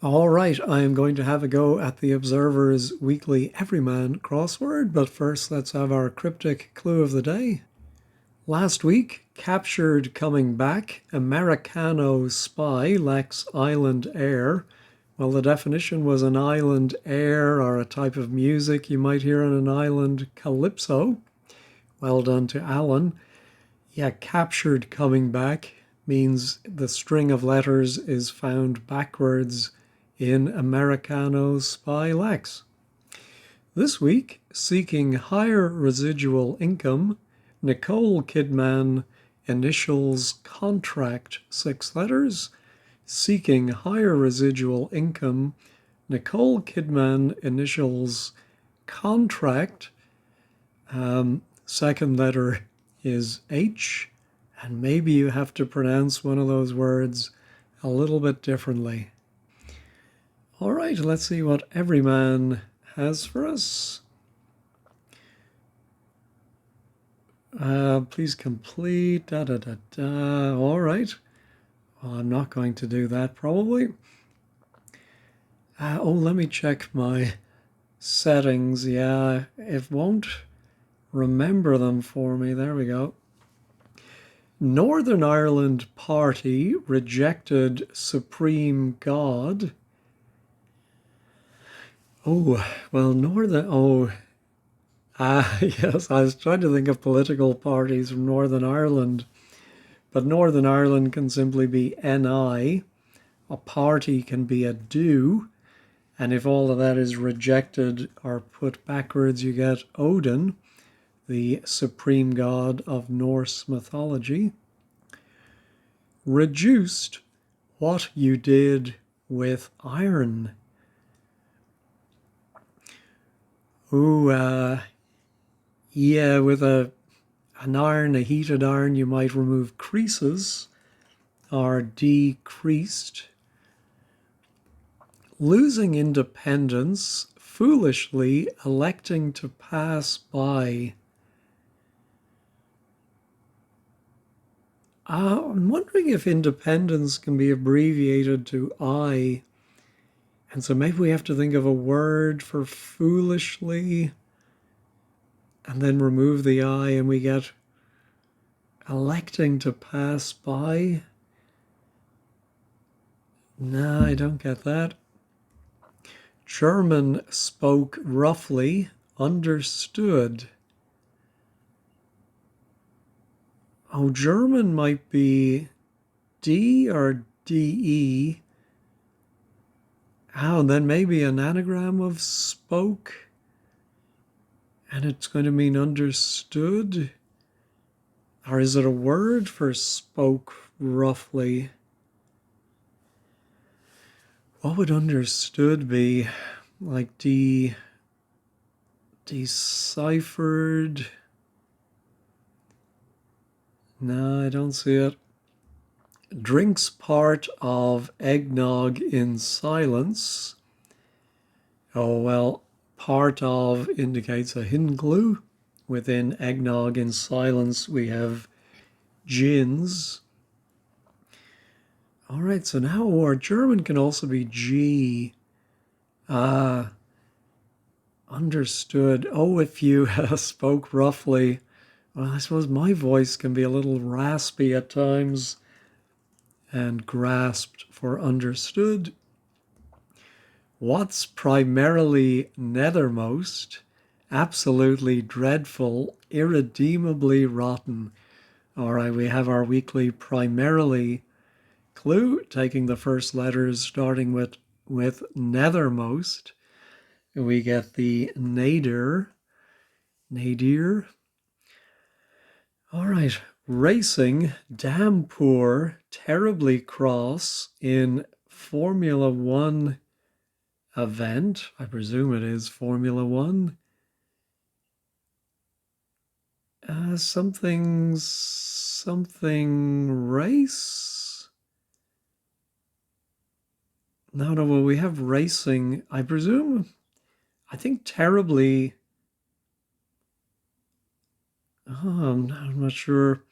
All right, I am going to have a go at the Observer's weekly Everyman crossword, but first let's have our cryptic clue of the day. Last week, captured coming back, Americano spy lacks island air. Well, the definition was an island air or a type of music you might hear on an island, calypso. Well done to Alan. Yeah, captured coming back means the string of letters is found backwards in Americano's Spy Lex. This week, seeking higher residual income, Nicole Kidman initials contract 6 letters. Seeking higher residual income, Nicole Kidman initials contract. Second letter is H, and maybe you have to pronounce one of those words a little bit differently. All right, let's see what Everyman has for us. Please complete, da da da da. All right. Well, I'm not going to do that probably. Let me check my settings. Yeah, it won't remember them for me. There we go. Northern Ireland Party rejected Supreme God. Oh, well, yes, I was trying to think of political parties from Northern Ireland, but Northern Ireland can simply be NI. A party can be a do, and if all of that is rejected or put backwards, you get Odin, the supreme god of Norse mythology. Reduced what you did with iron. Yeah, with an iron, a heated iron, you might remove creases or decreased. Losing independence, foolishly electing to pass by. I'm wondering if independence can be abbreviated to I. And so maybe we have to think of a word for foolishly and then remove the I and we get electing to pass by. No, I don't get that. German spoke roughly, understood. Oh, German might be D or DE. Oh, and then maybe an anagram of spoke. And it's going to mean understood. Or is it a word for spoke roughly? What would understood be? Like deciphered? No, I don't see it. Drinks part of eggnog in silence. Oh, well, part of indicates a hidden clue. Within eggnog in silence, we have gins. All right, so now our German can also be G. Understood. Oh, if you spoke roughly. Well, I suppose my voice can be a little raspy at times. And grasped for understood. What's primarily nethermost, absolutely dreadful, irredeemably rotten. All right, we have our weekly primarily clue, taking the first letters starting with nethermost. We get the nadir. All right, racing, damn poor, terribly cross in Formula One event. I presume it is Formula One. Something race. No, well, we have racing. I presume. I think terribly. I'm not sure,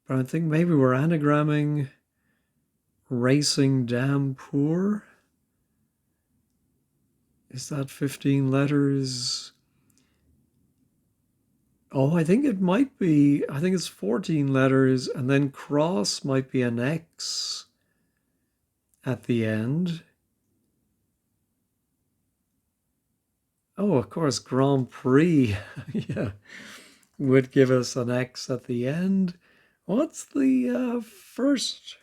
but I think maybe we're anagramming racing damn poor. Is that 15 letters? Oh, I think it might be. I think it's 14 letters, and then cross might be an X at the end. Oh, of course, Grand Prix. Yeah, would give us an X at the end. What's the first?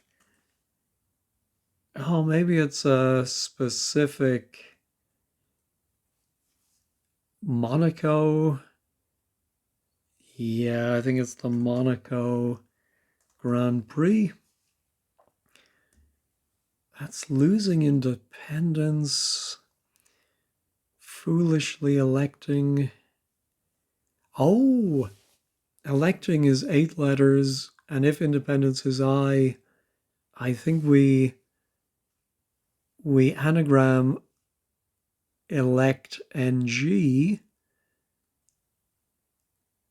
Oh, maybe it's a specific Monaco. Yeah, I think it's the Monaco Grand Prix. That's losing independence, foolishly electing. Oh, electing is 8 letters, and if independence is I think we anagram elect NG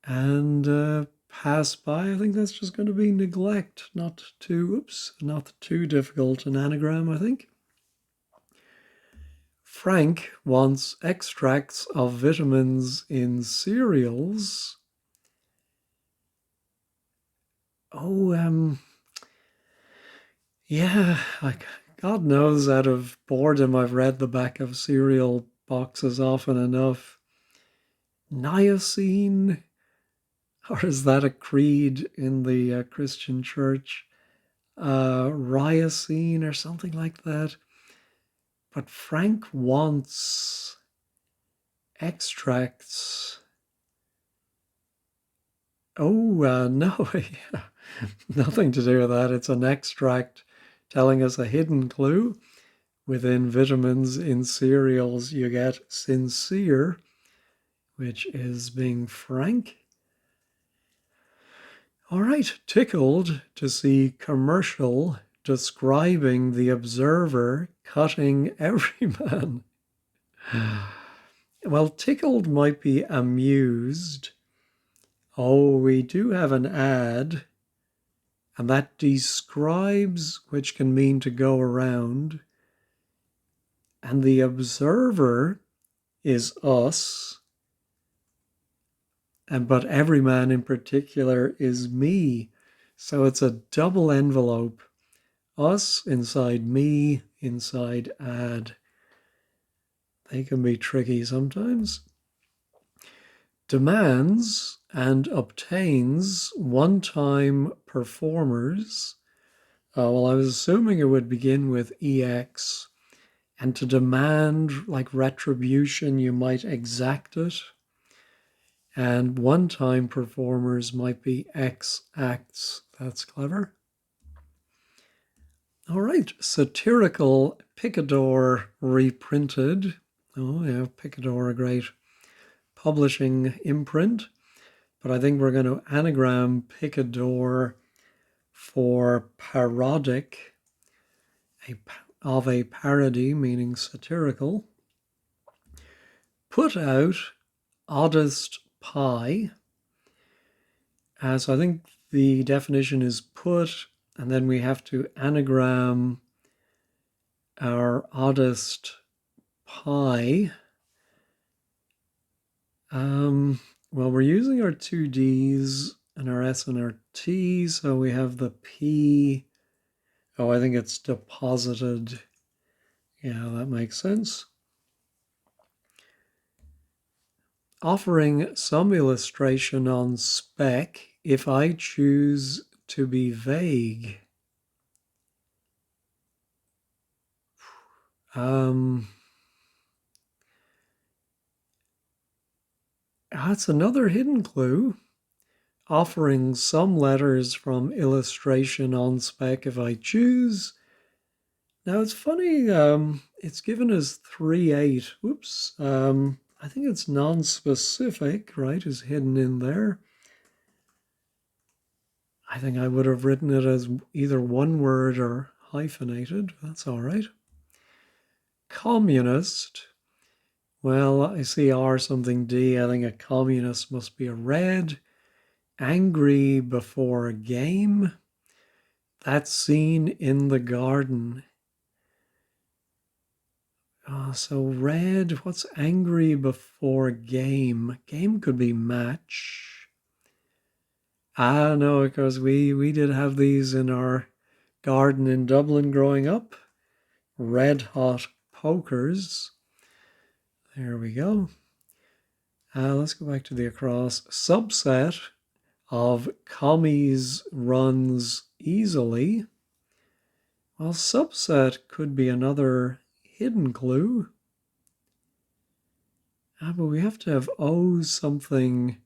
and pass by. I think that's just going to be neglect, not too difficult an anagram, I think. Frank wants extracts of vitamins in cereals. Oh, yeah, like God knows out of boredom I've read the back of cereal boxes often enough. Niacin, or is that a creed in the Christian church? Ryacine or something like that. But Frank wants extracts. Oh, no, yeah. Nothing to do with that. It's an extract telling us a hidden clue. Within vitamins in cereals, you get sincere, which is being frank. All right, tickled to see commercial describing the observer cutting everyman. Well, tickled might be amused. Oh, we do have an ad, and that describes, which can mean to go around. And the observer is us, but everyman in particular is me. So it's a double envelope. Us inside me, inside ad. They can be tricky sometimes. Demands and obtains one-time performers. Well, I was assuming it would begin with EX, and to demand like retribution, you might exact it. And one-time performers might be X acts. That's clever. All right, satirical Picador reprinted. Oh yeah, Picador, a great publishing imprint. But I think we're going to anagram Picador for parodic, of a parody, meaning satirical. Put out oddest pie. So I think the definition is put, and then we have to anagram our oddest pie. Well, we're using our two D's and our S and our T, so we have the P. Oh, I think it's deposited. Yeah, that makes sense. Offering some illustration on spec if I choose to be vague. That's another hidden clue. Offering some letters from illustration on spec if I choose. Now it's funny, it's given us 3-8. Whoops. I think it's non-specific, right, is hidden in there. I think I would have written it as either one word or hyphenated. That's all right. Communist. Well, I see R something D. I think a communist must be a red. Angry before a game. That scene in the garden. So red, what's angry before game? Game could be match. No, because we did have these in our garden in Dublin growing up. Red hot pokers. There we go. Let's go back to the across. Subset of commies runs easily. Well, subset could be another hidden clue. But we have to have O something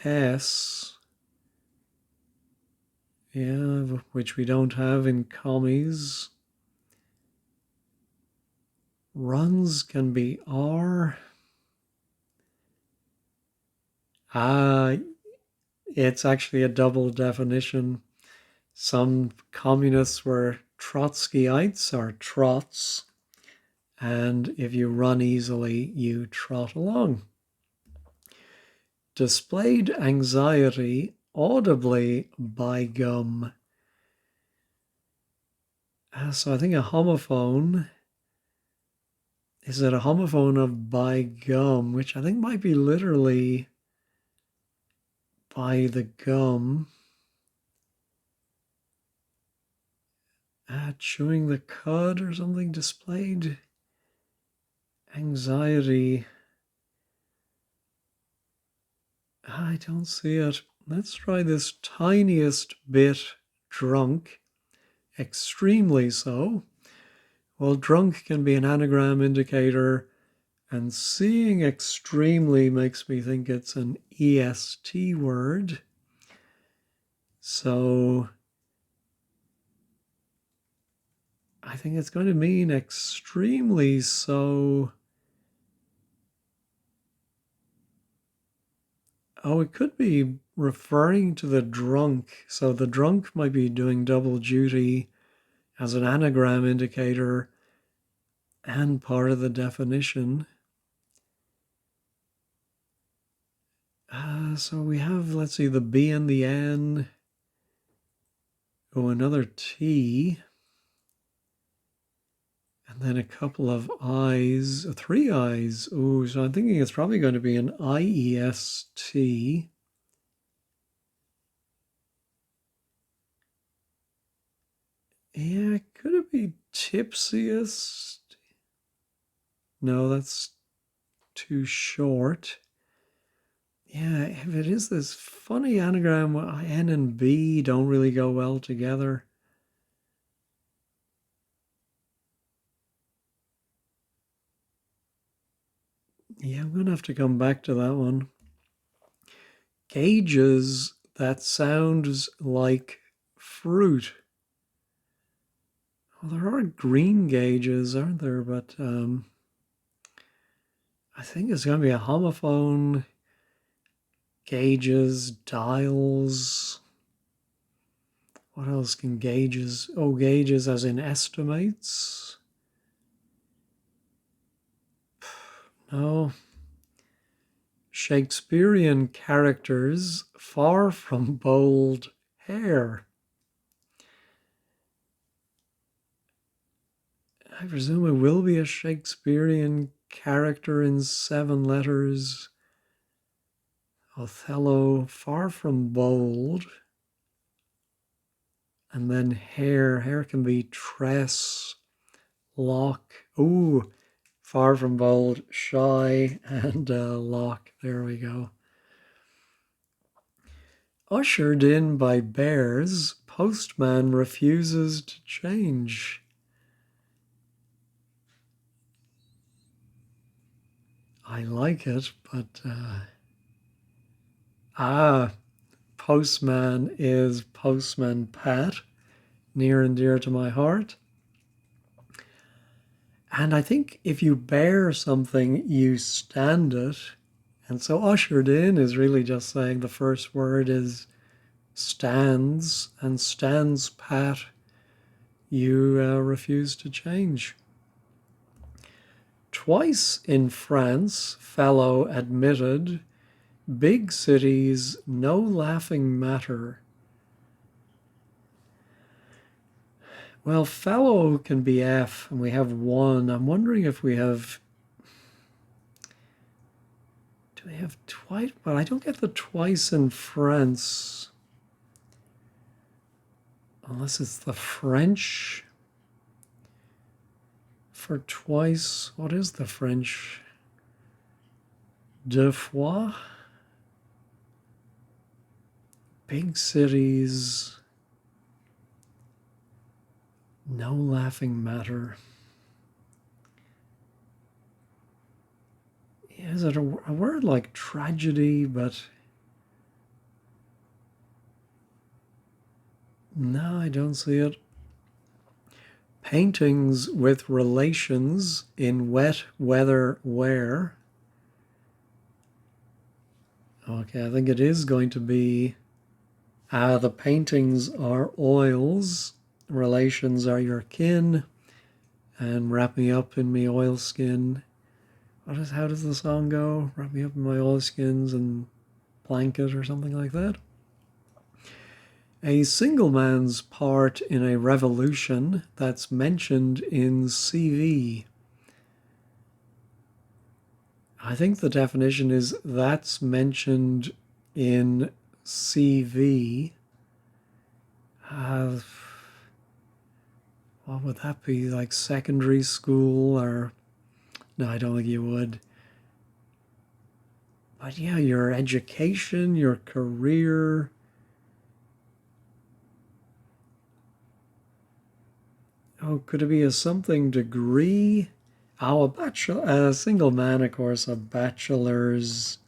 S. Yeah, which we don't have in commies. Runs can be R. It's actually a double definition. Some communists were Trotskyites or trots, and if you run easily, you trot along. Displayed anxiety audibly by gum. So I think a homophone, is it a homophone of by gum, which I think might be literally by the gum. Chewing the cud or something. Displayed anxiety. I don't see it. Let's try this tiniest bit drunk. Extremely so. Well, drunk can be an anagram indicator, and seeing extremely makes me think it's an EST word. So I think it's going to mean extremely so. Oh, it could be referring to the drunk. So the drunk might be doing double duty as an anagram indicator and part of the definition. So we have, let's see, the B and the N. Oh, another T. And then a couple of I's, 3 I's. Oh, so I'm thinking it's probably going to be an IEST. Yeah, could it be tipsiest? No, that's too short. Yeah, if it is this funny anagram, N and B don't really go well together. Yeah, I'm going to have to come back to that one. Gauges, that sounds like fruit. Well, there are green gauges, aren't there? But I think it's going to be a homophone. Gauges, dials. What else can gauges? Oh, gauges as in estimates. No. Shakespearean characters far from bold hair. I presume it will be a Shakespearean character in 7 letters. Othello, far from bold. And then hair. Hair can be tress, lock. Ooh, far from bold, shy, and lock. There we go. Ushered in by bears, postman refuses to change. I like it, but postman is Postman Pat, near and dear to my heart. And I think if you bear something, you stand it. And so ushered in is really just saying the first word is stands, and stands pat, you refuse to change. Twice in France, fellow admitted, big cities, no laughing matter. Well, fellow can be F, and we have one. I'm wondering if we have... Do we have twice? Well, I don't get the twice in France. Unless it's the French for twice. What is the French? Deux fois? Big cities. No laughing matter. Is it a word like tragedy, but no, I don't see it. Paintings with relations in wet weather wear. Okay, I think it is going to be the paintings are oils, relations are your kin, and wrap me up in me oilskin. How does the song go? Wrap me up in my oilskins and blanket or something like that. A single man's part in a revolution that's mentioned in CV. I think the definition is that's mentioned in CV. What would that be? Like secondary school or... No, I don't think you would. But yeah, your education, your career. Oh, could it be a something degree? Oh, a bachelor, a single man, of course, a bachelor's,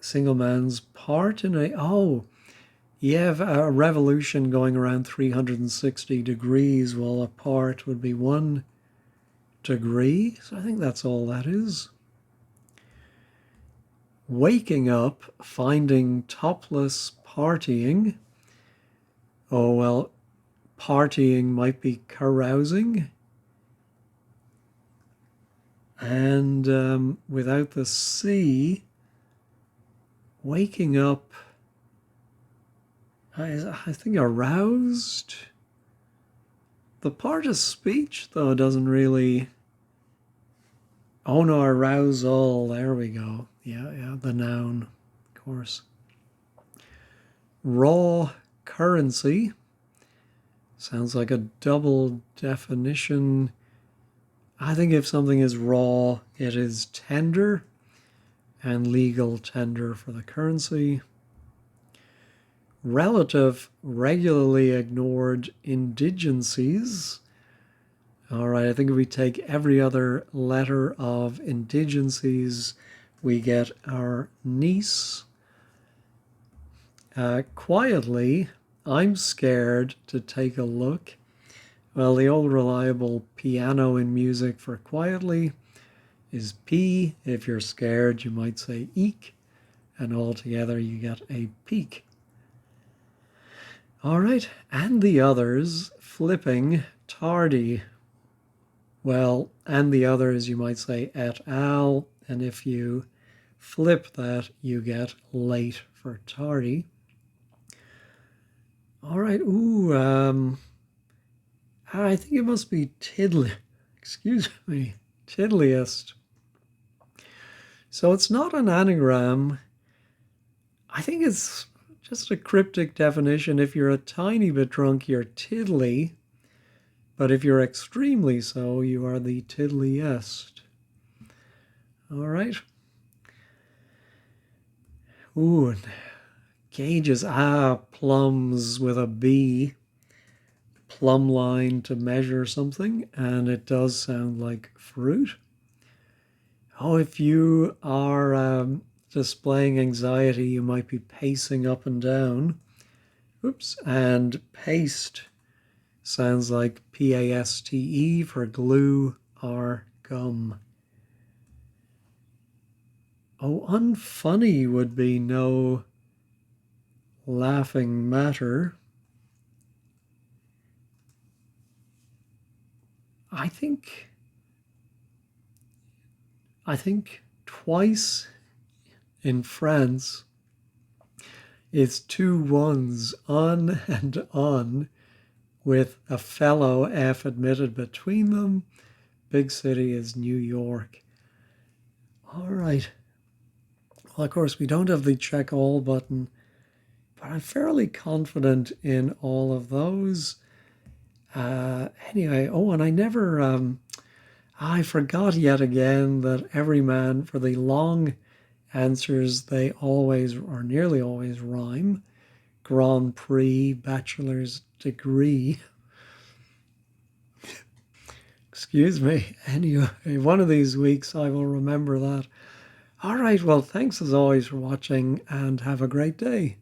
single man's part in a, oh, you have a revolution going around 360 degrees, well, a part would be 1 degree. So I think that's all that is. Waking up, finding topless partying. Oh, well, partying might be carousing. And without the C, waking up, I think aroused. The part of speech, though, doesn't really... Oh no, arousal, there we go. Yeah, the noun, of course. Raw currency. Sounds like a double definition. I think if something is raw, it is tender, and legal tender for the currency. Relative, regularly ignored indigencies. All right, I think if we take every other letter of indigencies, we get our niece. Quietly, I'm scared to take a look. Well, the old reliable piano in music for quietly is P. If you're scared, you might say eek, and altogether you get a peak. All right, and the others, flipping, tardy. Well, and the others, you might say et al, and if you flip that, you get late for tardy. All right, I think it must be tiddliest. So it's not an anagram. I think it's just a cryptic definition. If you're a tiny bit drunk, you're tiddly. But if you're extremely so, you are the tiddliest. All right. Ooh, gauges. Plums with a B. Plumb line to measure something, and it does sound like fruit. Oh, if you are displaying anxiety, you might be pacing up and down. Oops, and paste sounds like P-A-S-T-E for glue or gum. Oh, unfunny would be no laughing matter. I think twice in France It's two ones, on and on, with a fellow F admitted between them. Big city is New York. All right. Well, of course, we don't have the check all button, but I'm fairly confident in all of those. Anyway, oh, and I forgot yet again that Everyman, for the long answers, they always or nearly always rhyme. Grand Prix, bachelor's degree. Excuse me. Anyway, one of these weeks I will remember that. All right, well, thanks as always for watching and have a great day.